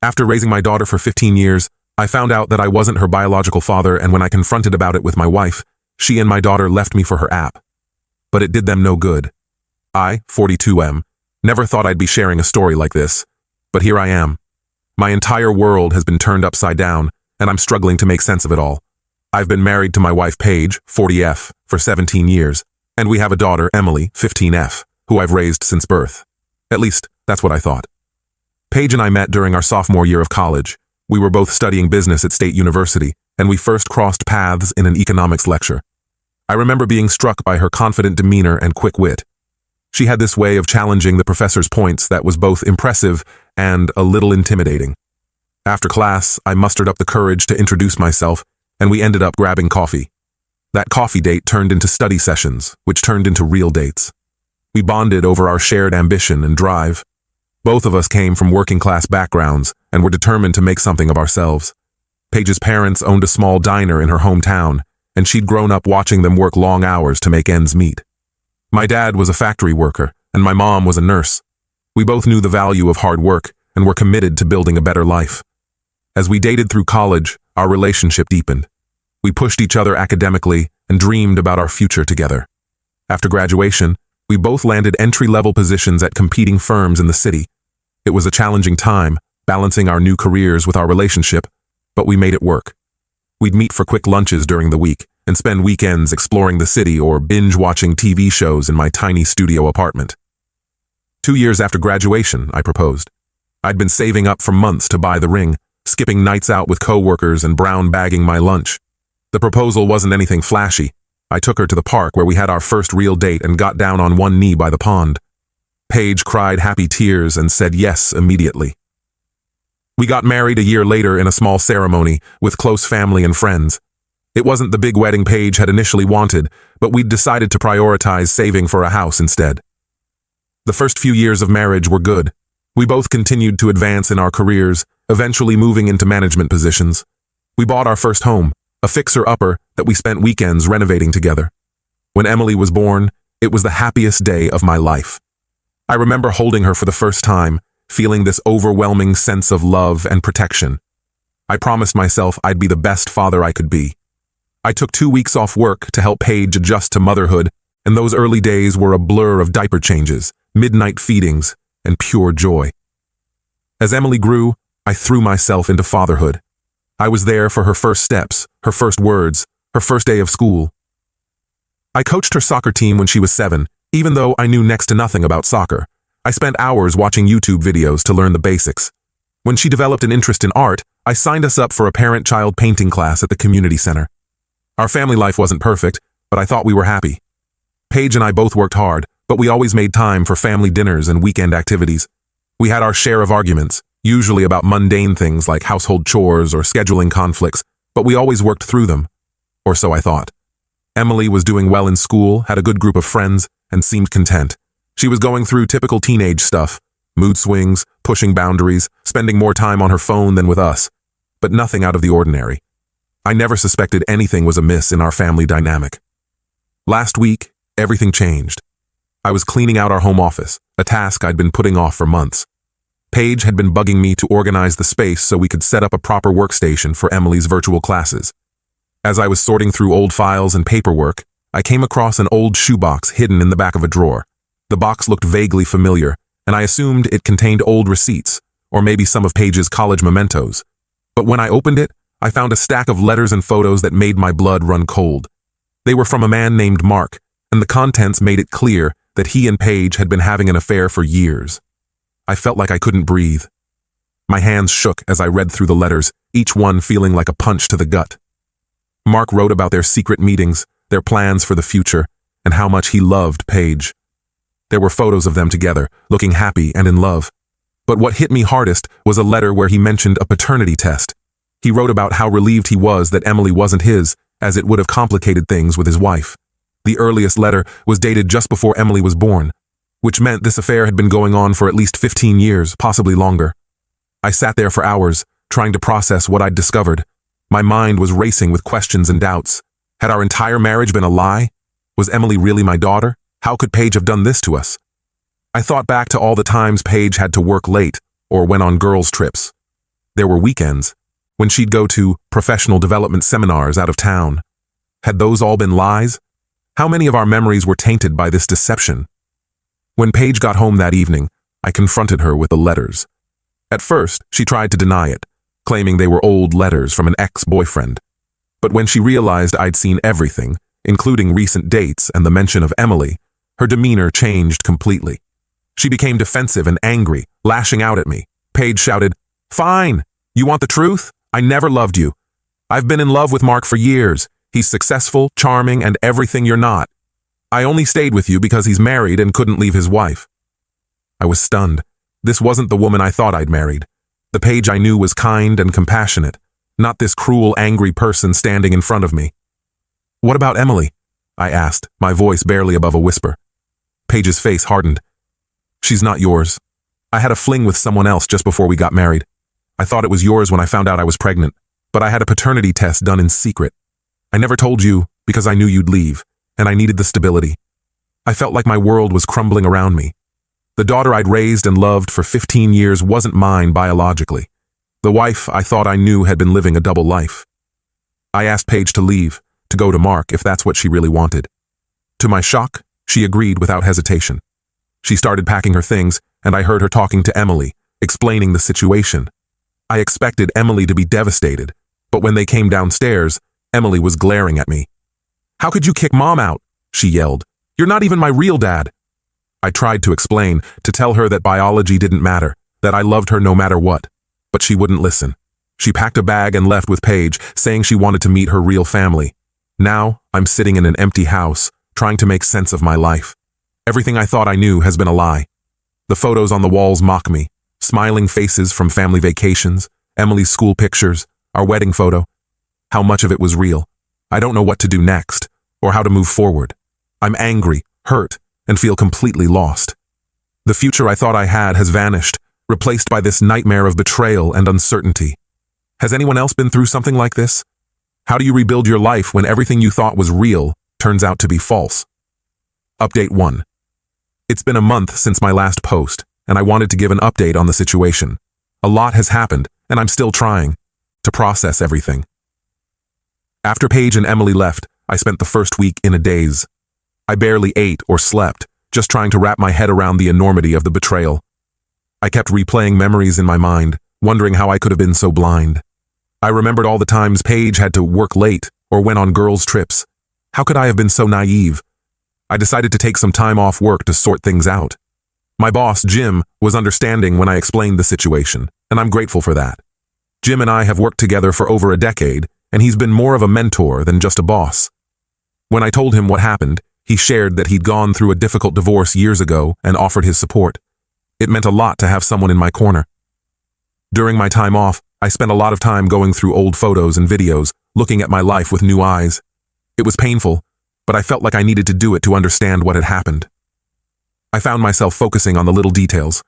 After raising my daughter for 15 years, I found out that I wasn't her biological father, and when I confronted about it with my wife, she and my daughter left me for her app. But it did them no good. I, 42M, never thought I'd be sharing a story like this, but here I am. My entire world has been turned upside down, and I'm struggling to make sense of it all. I've been married to my wife Paige, 40F, for 17 years, and we have a daughter, Emily, 15F, who I've raised since birth. At least, that's what I thought. Paige and I met during our sophomore year of college. We were both studying business at State University, and we first crossed paths in an economics lecture. I remember being struck by her confident demeanor and quick wit. She had this way of challenging the professor's points that was both impressive and a little intimidating. After class, I mustered up the courage to introduce myself, and we ended up grabbing coffee. That coffee date turned into study sessions, which turned into real dates. We bonded over our shared ambition and drive. Both of us came from working-class backgrounds and were determined to make something of ourselves. Paige's parents owned a small diner in her hometown, and she'd grown up watching them work long hours to make ends meet. My dad was a factory worker, and my mom was a nurse. We both knew the value of hard work and were committed to building a better life. As we dated through college, our relationship deepened. We pushed each other academically and dreamed about our future together. After graduation, we both landed entry-level positions at competing firms in the city. It was a challenging time, balancing our new careers with our relationship, but we made it work. We'd meet for quick lunches during the week and spend weekends exploring the city or binge-watching TV shows in my tiny studio apartment. 2 years after graduation, I proposed. I'd been saving up for months to buy the ring, skipping nights out with coworkers and brown-bagging my lunch. The proposal wasn't anything flashy. I took her to the park where we had our first real date and got down on one knee by the pond. Paige cried happy tears and said yes immediately. We got married a year later in a small ceremony with close family and friends. It wasn't the big wedding Paige had initially wanted, but we'd decided to prioritize saving for a house instead. The first few years of marriage were good. We both continued to advance in our careers, eventually moving into management positions. We bought our first home, a fixer-upper that we spent weekends renovating together. When Emily was born, it was the happiest day of my life. I remember holding her for the first time, feeling this overwhelming sense of love and protection. I promised myself I'd be the best father I could be. I took 2 weeks off work to help Paige adjust to motherhood, and those early days were a blur of diaper changes, midnight feedings, and pure joy. As Emily grew, I threw myself into fatherhood. I was there for her first steps, her first words, her first day of school. I coached her soccer team when she was 7, even though I knew next to nothing about soccer. I spent hours watching YouTube videos to learn the basics. When she developed an interest in art, I signed us up for a parent-child painting class at the community center. Our family life wasn't perfect, but I thought we were happy. Paige and I both worked hard, but we always made time for family dinners and weekend activities. We had our share of arguments, usually about mundane things like household chores or scheduling conflicts, but we always worked through them. Or so I thought. Emily was doing well in school, had a good group of friends, and seemed content. She was going through typical teenage stuff, mood swings, pushing boundaries, spending more time on her phone than with us, but nothing out of the ordinary. I never suspected anything was amiss in our family dynamic. Last week, everything changed. I was cleaning out our home office, a task I'd been putting off for months. Paige had been bugging me to organize the space so we could set up a proper workstation for Emily's virtual classes. As I was sorting through old files and paperwork, I came across an old shoebox hidden in the back of a drawer. The box looked vaguely familiar, and I assumed it contained old receipts, or maybe some of Paige's college mementos. But when I opened it, I found a stack of letters and photos that made my blood run cold. They were from a man named Mark, and the contents made it clear that he and Paige had been having an affair for years. I felt like I couldn't breathe. My hands shook as I read through the letters, each one feeling like a punch to the gut. Mark wrote about their secret meetings, their plans for the future, and how much he loved Paige. There were photos of them together, looking happy and in love. But what hit me hardest was a letter where he mentioned a paternity test. He wrote about how relieved he was that Emily wasn't his, as it would have complicated things with his wife. The earliest letter was dated just before Emily was born, which meant this affair had been going on for at least 15 years, possibly longer. I sat there for hours, trying to process what I'd discovered. My mind was racing with questions and doubts. Had our entire marriage been a lie? Was Emily really my daughter? How could Paige have done this to us? I thought back to all the times Paige had to work late or went on girls' trips. There were weekends when she'd go to professional development seminars out of town. Had those all been lies? How many of our memories were tainted by this deception? When Paige got home that evening, I confronted her with the letters. At first, she tried to deny it, claiming they were old letters from an ex-boyfriend. But when she realized I'd seen everything, including recent dates and the mention of Emily, her demeanor changed completely. She became defensive and angry, lashing out at me. Paige shouted, "Fine! You want the truth? I never loved you. I've been in love with Mark for years. He's successful, charming, and everything you're not. I only stayed with you because he's married and couldn't leave his wife." I was stunned. This wasn't the woman I thought I'd married. The Paige I knew was kind and compassionate, not this cruel, angry person standing in front of me. "What about Emily?" I asked, my voice barely above a whisper. Paige's face hardened. "She's not yours. I had a fling with someone else just before we got married. I thought it was yours when I found out I was pregnant, but I had a paternity test done in secret. I never told you because I knew you'd leave, and I needed the stability. I felt like my world was crumbling around me. The daughter I'd raised and loved for 15 years wasn't mine biologically. The wife I thought I knew had been living a double life. I asked Paige to leave, to go to Mark if that's what she really wanted. To my shock, she agreed without hesitation. She started packing her things, and I heard her talking to Emily, explaining the situation. I expected Emily to be devastated, but when they came downstairs, Emily was glaring at me. "How could you kick Mom out?" she yelled. "You're not even my real dad." I tried to explain, to tell her that biology didn't matter, that I loved her no matter what, but she wouldn't listen. She packed a bag and left with Paige, saying she wanted to meet her real family. Now, I'm sitting in an empty house, trying to make sense of my life. Everything I thought I knew has been a lie. The photos on the walls mock me. Smiling faces from family vacations, Emily's school pictures, our wedding photo. How much of it was real? I don't know what to do next, or how to move forward. I'm angry, hurt, and feel completely lost. The future I thought I had has vanished, replaced by this nightmare of betrayal and uncertainty. Has anyone else been through something like this? How do you rebuild your life when everything you thought was real turns out to be false? Update 1. It's been a month since my last post, and I wanted to give an update on the situation. A lot has happened, and I'm still trying to process everything. After Paige and Emily left, I spent the first week in a daze. I barely ate or slept, just trying to wrap my head around the enormity of the betrayal. I kept replaying memories in my mind, wondering how I could have been so blind. I remembered all the times Paige had to work late or went on girls' trips. How could I have been so naive? I decided to take some time off work to sort things out. My boss, Jim, was understanding when I explained the situation, and I'm grateful for that. Jim and I have worked together for over a decade, and he's been more of a mentor than just a boss. When I told him what happened, he shared that he'd gone through a difficult divorce years ago and offered his support. It meant a lot to have someone in my corner. During my time off, I spent a lot of time going through old photos and videos, looking at my life with new eyes. It was painful, but I felt like I needed to do it to understand what had happened. I found myself focusing on the little details.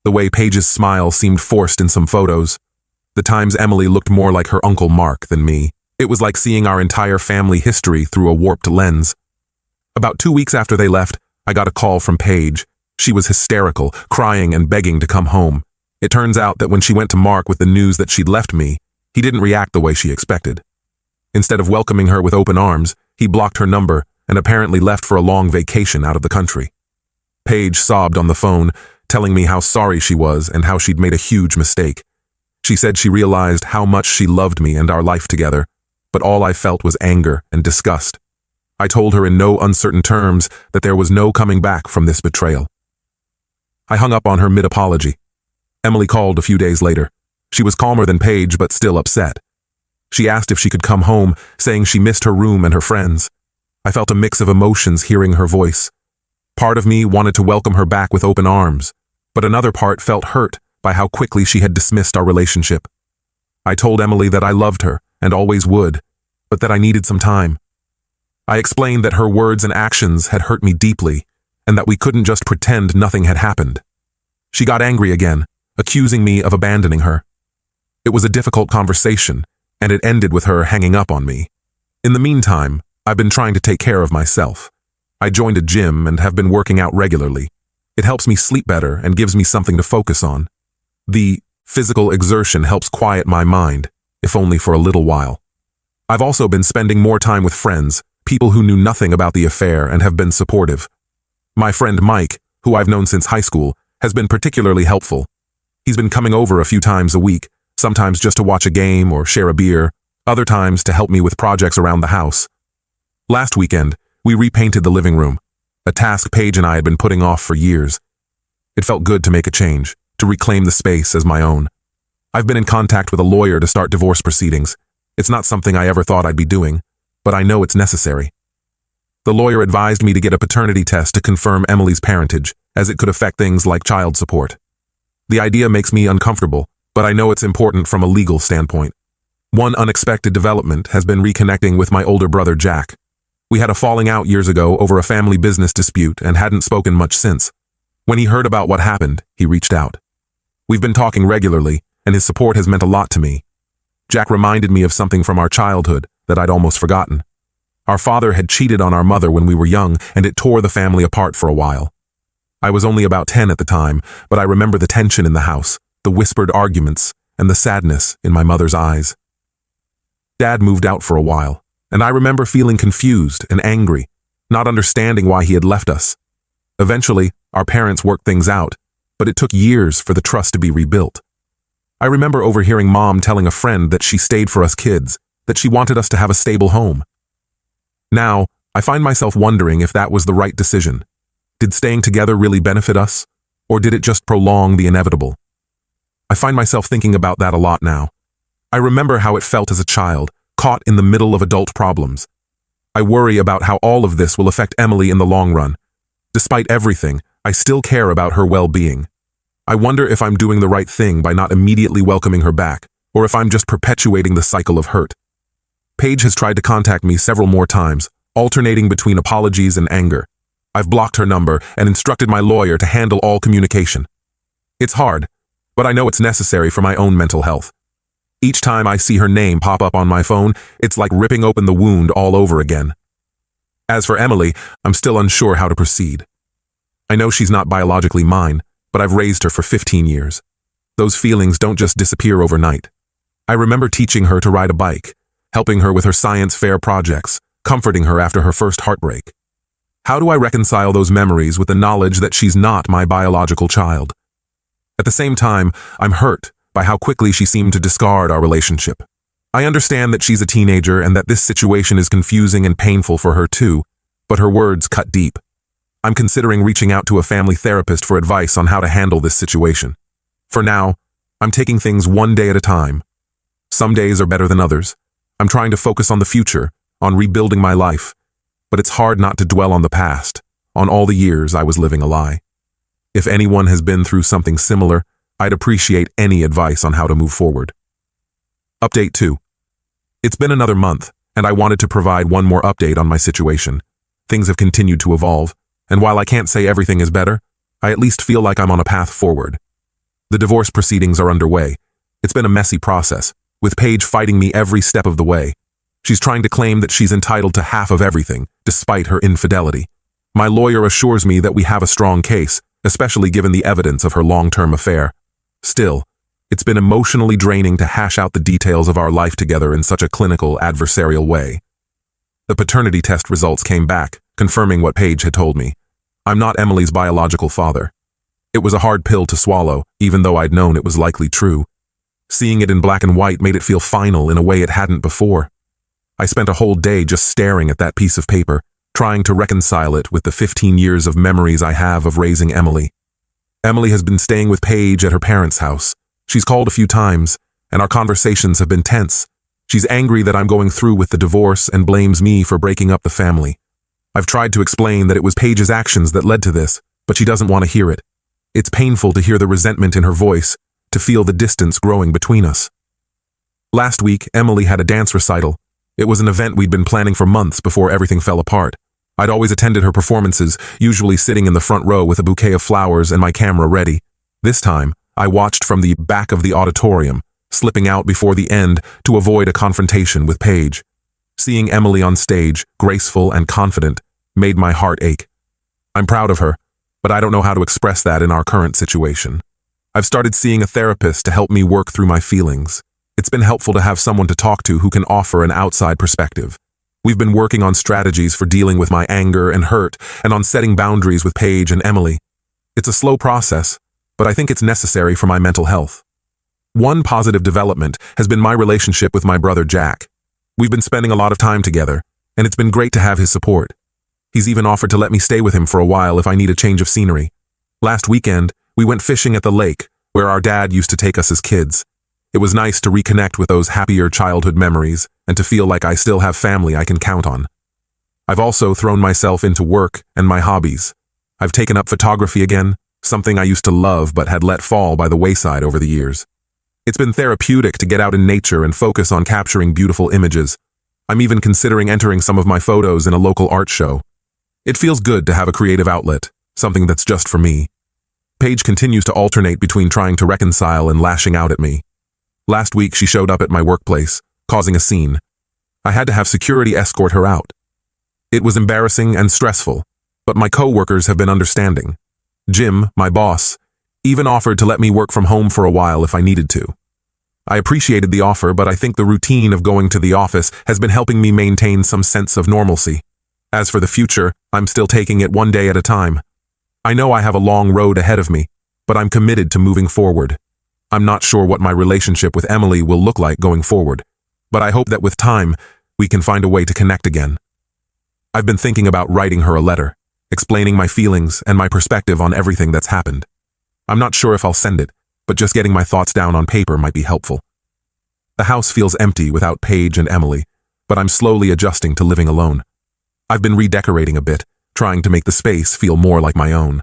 The way Paige's smile seemed forced in some photos. The times Emily looked more like her Uncle Mark than me. It was like seeing our entire family history through a warped lens. About 2 weeks after they left, I got a call from Paige. She was hysterical, crying and begging to come home. It turns out that when she went to Mark with the news that she'd left me, he didn't react the way she expected. Instead of welcoming her with open arms, he blocked her number and apparently left for a long vacation out of the country. Paige sobbed on the phone, telling me how sorry she was and how she'd made a huge mistake. She said she realized how much she loved me and our life together, but all I felt was anger and disgust. I told her in no uncertain terms that there was no coming back from this betrayal. I hung up on her mid-apology. Emily called a few days later. She was calmer than Paige, but still upset. She asked if she could come home, saying she missed her room and her friends. I felt a mix of emotions hearing her voice. Part of me wanted to welcome her back with open arms, but another part felt hurt by how quickly she had dismissed our relationship. I told Emily that I loved her and always would, but that I needed some time. I explained that her words and actions had hurt me deeply, and that we couldn't just pretend nothing had happened. She got angry again, accusing me of abandoning her. It was a difficult conversation, and it ended with her hanging up on me. In the meantime, I've been trying to take care of myself. I joined a gym and have been working out regularly. It helps me sleep better and gives me something to focus on. The Physical exertion helps quiet my mind, if only for a little while. I've also been spending more time with friends, people who knew nothing about the affair and have been supportive. My friend Mike, who I've known since high school, has been particularly helpful. He's been coming over a few times a week, sometimes just to watch a game or share a beer, other times to help me with projects around the house. Last weekend, we repainted the living room, a task Paige and I had been putting off for years. It felt good to make a change, to reclaim the space as my own. I've been in contact with a lawyer to start divorce proceedings. It's not something I ever thought I'd be doing, but I know it's necessary. The lawyer advised me to get a paternity test to confirm Emily's parentage, as it could affect things like child support. The idea makes me uncomfortable, but I know it's important from a legal standpoint. One unexpected development has been reconnecting with my older brother Jack. We had a falling out years ago over a family business dispute and hadn't spoken much since. When he heard about what happened, he reached out. We've been talking regularly, and his support has meant a lot to me. Jack reminded me of something from our childhood that I'd almost forgotten. Our father had cheated on our mother when we were young, and it tore the family apart for a while. I was only about 10 at the time, but I remember the tension in the house, the whispered arguments, and the sadness in my mother's eyes. Dad moved out for a while, and I remember feeling confused and angry, not understanding why he had left us. Eventually, our parents worked things out, but it took years for the trust to be rebuilt. I remember overhearing Mom telling a friend that she stayed for us kids, that she wanted us to have a stable home. Now, I find myself wondering if that was the right decision. Did staying together really benefit us, or did it just prolong the inevitable? I find myself thinking about that a lot now. I remember how it felt as a child, caught in the middle of adult problems. I worry about how all of this will affect Emily in the long run. Despite everything, I still care about her well-being. I wonder if I'm doing the right thing by not immediately welcoming her back, or if I'm just perpetuating the cycle of hurt. Paige has tried to contact me several more times, alternating between apologies and anger. I've blocked her number and instructed my lawyer to handle all communication. It's hard, but I know it's necessary for my own mental health. Each time I see her name pop up on my phone, it's like ripping open the wound all over again. As for Emily, I'm still unsure how to proceed. I know she's not biologically mine, but I've raised her for 15 years. Those feelings don't just disappear overnight. I remember teaching her to ride a bike, helping her with her science fair projects, comforting her after her first heartbreak. How do I reconcile those memories with the knowledge that she's not my biological child? At the same time, I'm hurt by how quickly she seemed to discard our relationship. I understand that she's a teenager and that this situation is confusing and painful for her too, but her words cut deep. I'm considering reaching out to a family therapist for advice on how to handle this situation. For now, I'm taking things one day at a time. Some days are better than others. I'm trying to focus on the future, on rebuilding my life, but it's hard not to dwell on the past, on all the years I was living a lie. If anyone has been through something similar, I'd appreciate any advice on how to move forward. Update 2. It's been another month, and I wanted to provide one more update on my situation. Things have continued to evolve, and while I can't say everything is better, I at least feel like I'm on a path forward. The divorce proceedings are underway. It's been a messy process, with Paige fighting me every step of the way. She's trying to claim that she's entitled to half of everything, despite her infidelity. My lawyer assures me that we have a strong case, especially given the evidence of her long-term affair. Still, it's been emotionally draining to hash out the details of our life together in such a clinical, adversarial way. The paternity test results came back, confirming what Paige had told me. I'm not Emily's biological father. It was a hard pill to swallow, even though I'd known it was likely true. Seeing it in black and white made it feel final in a way it hadn't before. I spent a whole day just staring at that piece of paper, trying to reconcile it with the 15 years of memories I have of raising Emily. Emily has been staying with Paige at her parents' house. She's called a few times, and our conversations have been tense. She's angry that I'm going through with the divorce and blames me for breaking up the family. I've tried to explain that it was Paige's actions that led to this, but she doesn't want to hear it. It's painful to hear the resentment in her voice, to feel the distance growing between us. Last week, Emily had a dance recital. It was an event we'd been planning for months before everything fell apart. I'd always attended her performances, usually sitting in the front row with a bouquet of flowers and my camera ready. This time, I watched from the back of the auditorium, slipping out before the end to avoid a confrontation with Paige. Seeing Emily on stage, graceful and confident, made my heart ache. I'm proud of her, but I don't know how to express that in our current situation. I've started seeing a therapist to help me work through my feelings. It's been helpful to have someone to talk to who can offer an outside perspective. We've been working on strategies for dealing with my anger and hurt and on setting boundaries with Paige and Emily. It's a slow process, but I think it's necessary for my mental health. One positive development has been my relationship with my brother Jack. We've been spending a lot of time together, and it's been great to have his support. He's even offered to let me stay with him for a while if I need a change of scenery. Last weekend, we went fishing at the lake, where our dad used to take us as kids. It was nice to reconnect with those happier childhood memories and to feel like I still have family I can count on. I've also thrown myself into work and my hobbies. I've taken up photography again, something I used to love but had let fall by the wayside over the years. It's been therapeutic to get out in nature and focus on capturing beautiful images. I'm even considering entering some of my photos in a local art show. It feels good to have a creative outlet, something that's just for me. Paige continues to alternate between trying to reconcile and lashing out at me. Last week she showed up at my workplace, causing a scene. I had to have security escort her out. It was embarrassing and stressful, but my co-workers have been understanding. Jim, my boss, even offered to let me work from home for a while if I needed to. I appreciated the offer, but I think the routine of going to the office has been helping me maintain some sense of normalcy. As for the future, I'm still taking it one day at a time. I know I have a long road ahead of me, but I'm committed to moving forward. I'm not sure what my relationship with Emily will look like going forward, but I hope that with time, we can find a way to connect again. I've been thinking about writing her a letter, explaining my feelings and my perspective on everything that's happened. I'm not sure if I'll send it, but just getting my thoughts down on paper might be helpful. The house feels empty without Paige and Emily, but I'm slowly adjusting to living alone. I've been redecorating a bit, trying to make the space feel more like my own.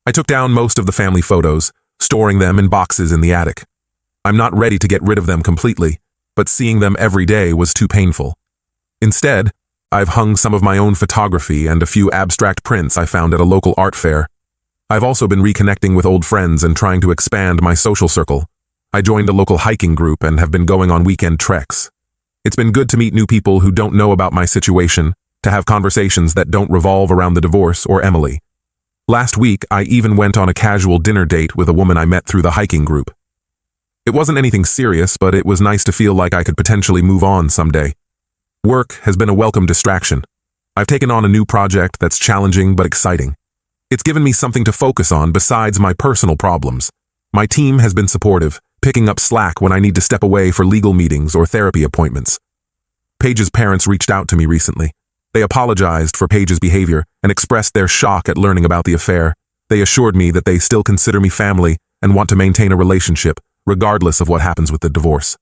I took down most of the family photos, storing them in boxes in the attic. I'm not ready to get rid of them completely, but seeing them every day was too painful. Instead, I've hung some of my own photography and a few abstract prints I found at a local art fair. I've also been reconnecting with old friends and trying to expand my social circle. I joined a local hiking group and have been going on weekend treks. It's been good to meet new people who don't know about my situation, to have conversations that don't revolve around the divorce or Emily. Last week, I even went on a casual dinner date with a woman I met through the hiking group. It wasn't anything serious, but it was nice to feel like I could potentially move on someday. Work has been a welcome distraction. I've taken on a new project that's challenging but exciting. It's given me something to focus on besides my personal problems. My team has been supportive, picking up slack when I need to step away for legal meetings or therapy appointments. Paige's parents reached out to me recently. They apologized for Paige's behavior and expressed their shock at learning about the affair. They assured me that they still consider me family and want to maintain a relationship, regardless of what happens with the divorce.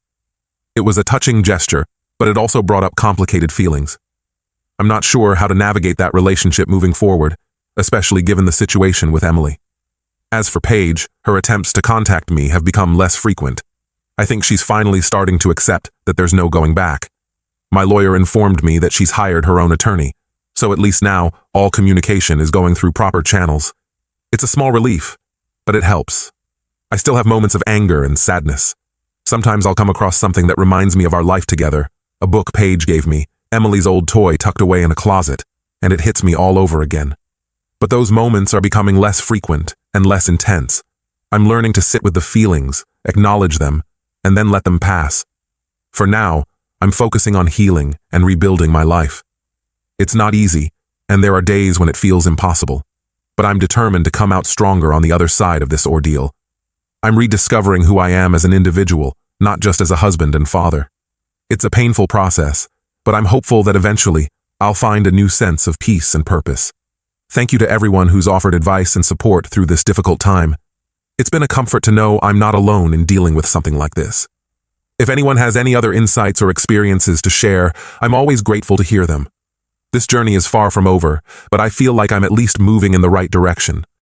It was a touching gesture, but it also brought up complicated feelings. I'm not sure how to navigate that relationship moving forward, especially given the situation with Emily. As for Paige, her attempts to contact me have become less frequent. I think she's finally starting to accept that there's no going back. My lawyer informed me that she's hired her own attorney, so at least now all communication is going through proper channels. It's a small relief, but it helps. I still have moments of anger and sadness. Sometimes I'll come across something that reminds me of our life together, a book Paige gave me, Emily's old toy tucked away in a closet, and it hits me all over again. But those moments are becoming less frequent and less intense. I'm learning to sit with the feelings, acknowledge them, and then let them pass. For now, I'm focusing on healing and rebuilding my life. It's not easy, and there are days when it feels impossible, but I'm determined to come out stronger on the other side of this ordeal. I'm rediscovering who I am as an individual, not just as a husband and father. It's a painful process, but I'm hopeful that eventually I'll find a new sense of peace and purpose. Thank you to everyone who's offered advice and support through this difficult time. It's been a comfort to know I'm not alone in dealing with something like this. If anyone has any other insights or experiences to share, I'm always grateful to hear them. This journey is far from over, but I feel like I'm at least moving in the right direction.